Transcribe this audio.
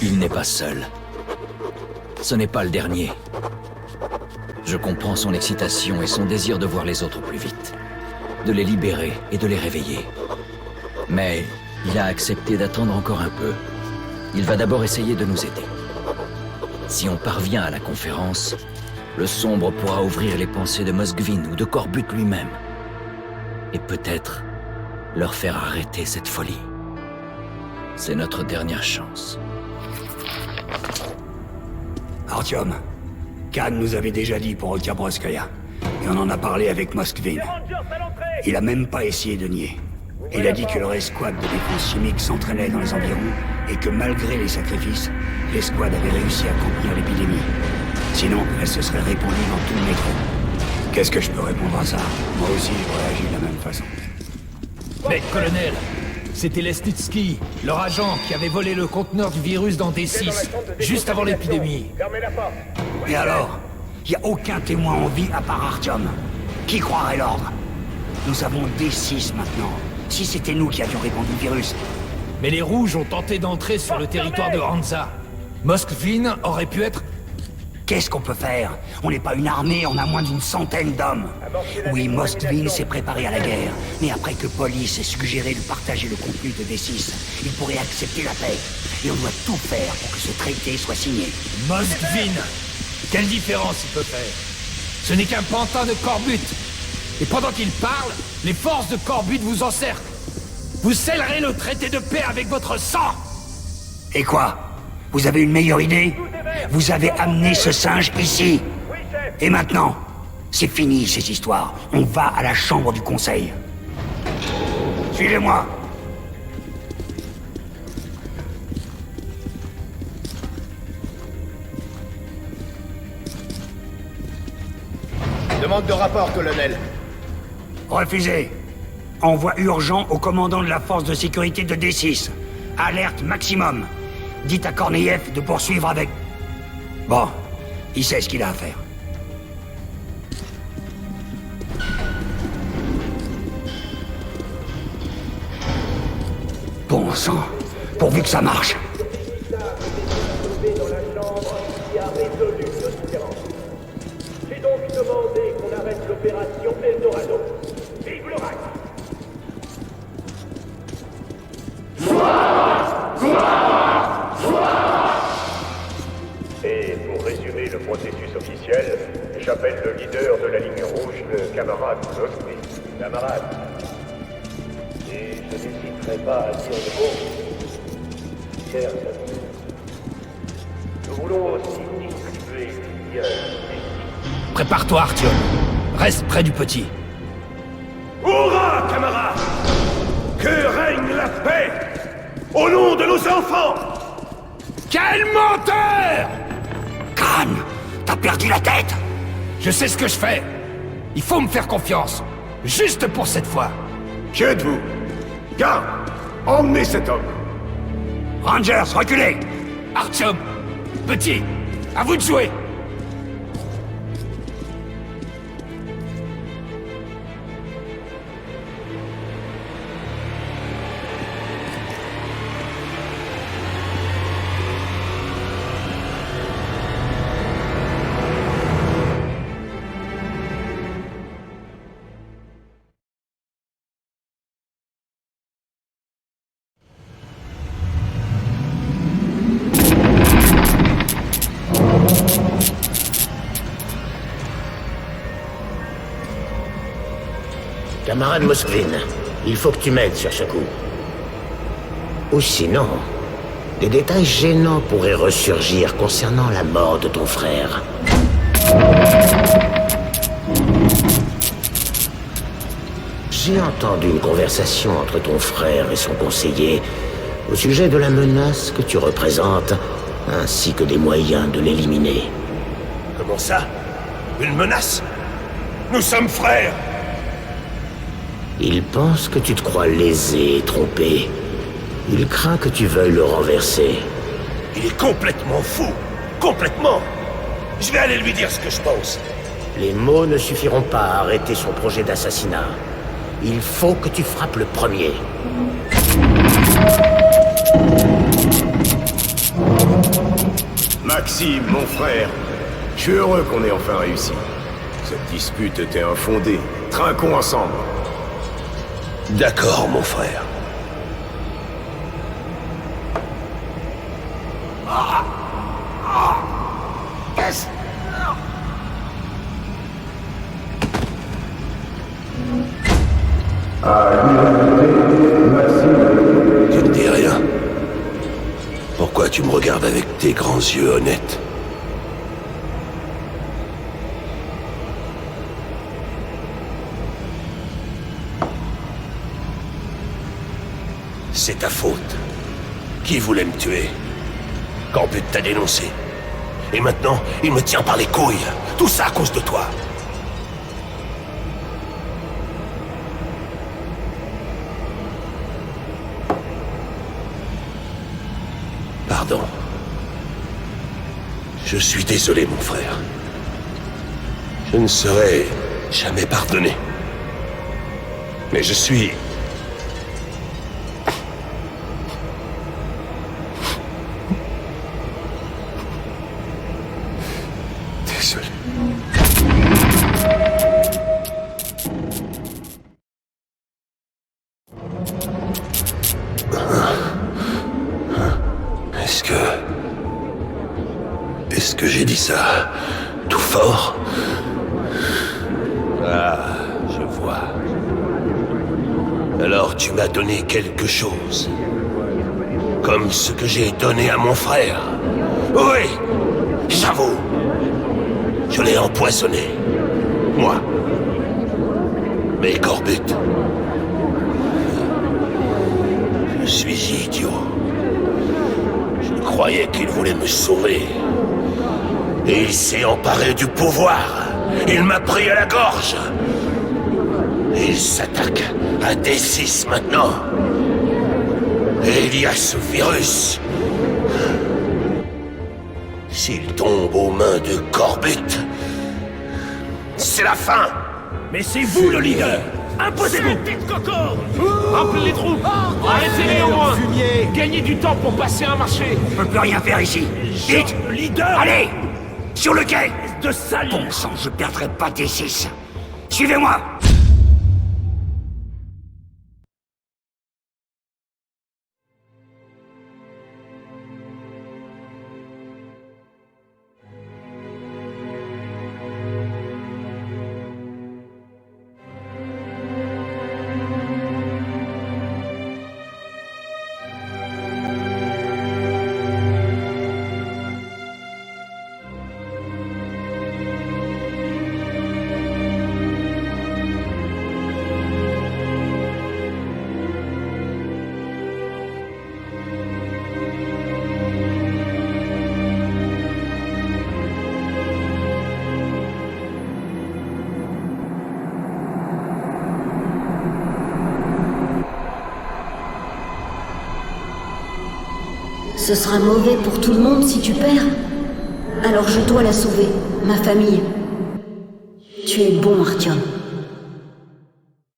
Il n'est pas seul. Ce n'est pas le dernier. Je comprends son excitation et son désir de voir les autres plus vite. De les libérer et de les réveiller. Mais il a accepté d'attendre encore un peu. Il va d'abord essayer de nous aider. Si on parvient à la conférence, le Sombre pourra ouvrir les pensées de Moskvin ou de Corbutt lui-même. Et peut-être leur faire arrêter cette folie. C'est notre dernière chance. Artyom, Khan nous avait déjà dit pour Okabroskaya. Et on en a parlé avec Moskvin. Il a même pas essayé de nier. Il a dit que leur escouade de défense chimique s'entraînait dans les environs et que malgré les sacrifices, l'escouade avait réussi à contenir l'épidémie. Sinon, elle se serait répandue dans tout le métro. Qu'est-ce que je peux répondre à ça? Moi aussi, je réagis de la même façon. Mais, colonel, c'était Lesnitsky, leur agent, qui avait volé le conteneur du virus dans D6, juste avant l'épidémie. Et alors? Y a aucun témoin en vie à part Artyom. Qui croirait l'ordre? Nous avons D6 maintenant. Si c'était nous qui avions répandu le virus. Mais les Rouges ont tenté d'entrer sur le territoire de Hansa. Moskvin aurait pu être... Qu'est-ce qu'on peut faire? On n'est pas une armée, on a moins d'une centaine d'hommes. Oui, Moskvin s'est préparé à la guerre. Mais après que Police ait suggéré de partager le contenu de D6, il pourrait accepter la paix. Et on doit tout faire pour que ce traité soit signé. Moskvin! Quelle différence il peut faire? Ce n'est qu'un pantin de Corbutt. Et pendant qu'il parle, les forces de Corbutt vous encerclent. Vous scellerez le traité de paix avec votre sang! Et quoi? Vous avez une meilleure idée? Vous avez amené ce singe ici. Et maintenant, c'est fini ces histoires. On va à la chambre du conseil. Suivez-moi. Demande de rapport, colonel. Refusé. Envoi urgent au commandant de la force de sécurité de D6. Alerte maximum. Dites à Korneyev de poursuivre avec... Bon, il sait ce qu'il a à faire. Bon sang, pourvu que ça marche. J'ai donc demandé qu'on arrête l'opération Eldorado. Vive le rack! Et pour résumer le processus officiel, j'appelle le leader de la ligne rouge, le camarade Moskvin. Camarade. Et je n'hésiterai pas à dire le mot. Chers amis, nous voulons aussi distribuer une bière. Prépare-toi, Artyom. Reste près du petit. Hurrah, camarades! Que règne la paix! Au nom de nos enfants! Quel menteur! Khan, t'as perdu la tête? Je sais ce que je fais. Il faut me faire confiance. Juste pour cette fois. Qui êtes-vous? Garde! Emmenez cet homme! Rangers, reculez! Artyom, petit, à vous de jouer. Camarade Moskvin, il faut que tu m'aides sur ce coup. Ou sinon, des détails gênants pourraient ressurgir concernant la mort de ton frère. J'ai entendu une conversation entre ton frère et son conseiller au sujet de la menace que tu représentes, ainsi que des moyens de l'éliminer. Comment ça? Une menace? Nous sommes frères! Il pense que tu te crois lésé et trompé. Il craint que tu veuilles le renverser. Il est complètement fou! Complètement! Je vais aller lui dire ce que je pense. Les mots ne suffiront pas à arrêter son projet d'assassinat. Il faut que tu frappes le premier. Maxime, mon frère, je suis heureux qu'on ait enfin réussi. Cette dispute était infondée. Trinquons ensemble. D'accord, mon frère. Tu ne dis rien. Pourquoi tu me regardes avec tes grands yeux honnêtes? C'est ta faute. Qui voulait me tuer? Corbut t'a dénoncé. Et maintenant, il me tient par les couilles. Tout ça à cause de toi. Pardon. Je suis désolé, mon frère. Je ne saurais jamais pardonner. Mais je suis... désolé. Est-ce que j'ai dit ça tout fort? Ah, je vois. Alors tu m'as donné quelque chose. Comme ce que j'ai donné à mon frère. Oui, j'avoue. Je l'ai empoisonné. Moi. Mais Corbut... je suis idiot. Je croyais qu'il voulait me sauver. Et il s'est emparé du pouvoir. Il m'a pris à la gorge. Et il s'attaque à D6 maintenant. Et il y a ce virus. S'il tombe aux mains de Corbut, c'est la fin. Mais c'est vous le leader. Imposez-vous. Tête coco. Rappelez les troupes. Arrêtez-les au moins. Gagnez du temps pour passer un marché. On peut plus rien faire ici. Vite, Le leader. allez, sur le quai. De sale. Bon sang, je perdrai pas D6. Suivez-moi. Ce sera mauvais pour tout le monde si tu perds. Alors je dois la sauver, ma famille. Tu es bon, Artyom.